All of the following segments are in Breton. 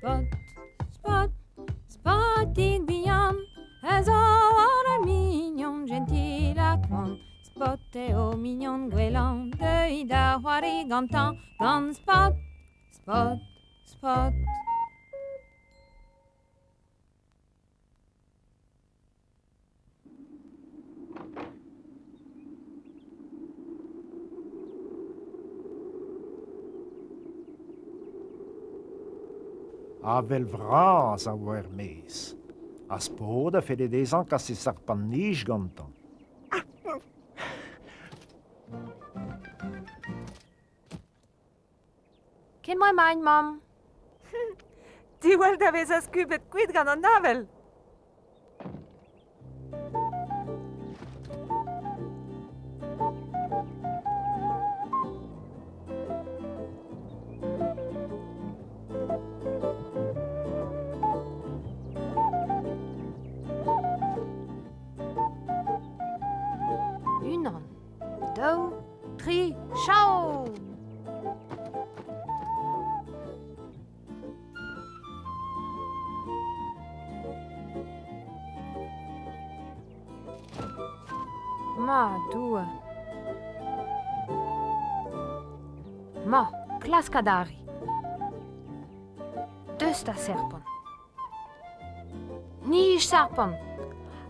Spot, spot, spotted beyond, as all are mignon, gentil à con. Spot est au mignon guélant, de ida hoari gantan, gan spot, spot, spot. Avel vras a oer mes. As pod a fait des ans qu'à se sarpan nij gantan. Ken moi mein, Mom? Ti wel da vez a skubet kuit gant an navel. Unan, deux, tri, ciao! Ma, due. Ma, klaskadari. Dusta serpon. Nij serpon.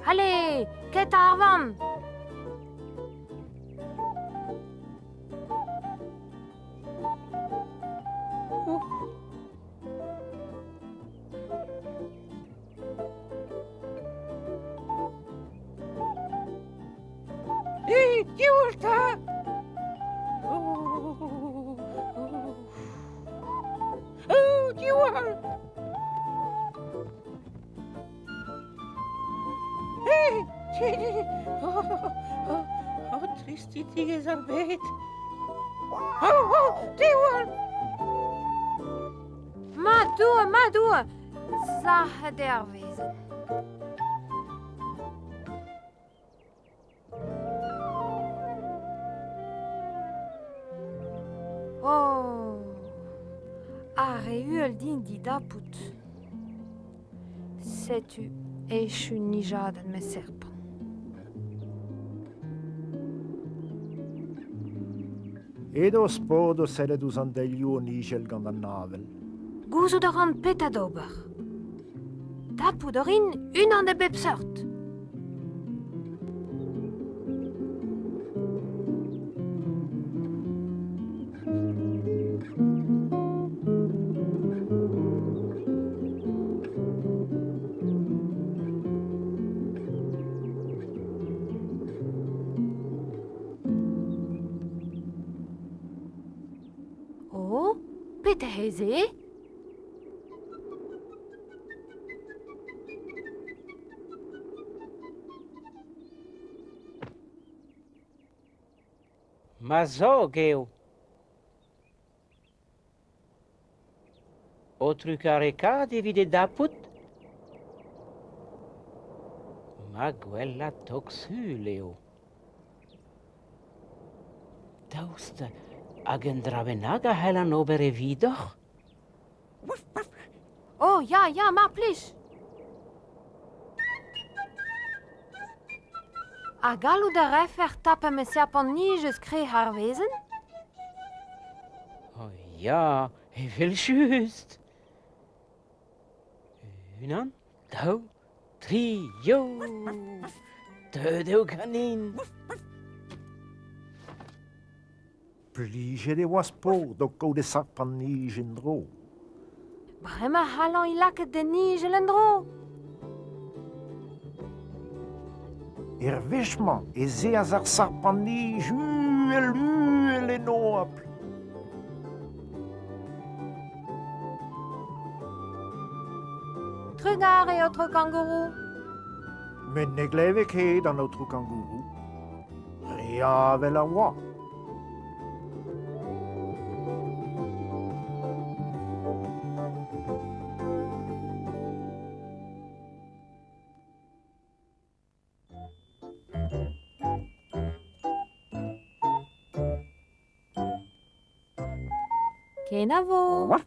Allez, ket arvan. Julta! Jul! Tristi tiges al bet. Jul! Ma, due. Sache der Wesen. Oh, are uel din di daput. Setu echu nijaden me serpon. Edos pod o sellet ouz an delio nijel gant an navel. Gouzout an pet adober. Daput orin un an de bep sort. Oh, pet heze? Ma zo geo. O trucareka divide daput? Ma quella toxuleo. Dauste agendravenaga helan obere vidoch? Oh, ja, ma plis. A galou de refer tappe me serpon nijes kre haar wesen? Oh ja, he vil just. Unan, dau, tri, jo. Dödeu kanin. Plije de was pod o ko de sarpan nij en dro. Bremme halon i laket de nijel en dro. Vechman, e ze az ar sarpan nij uel en oapl. Trugar e otro kangourou. Men ne gleve ket an outro kangourou. Rea vel a oa. Ken a vo.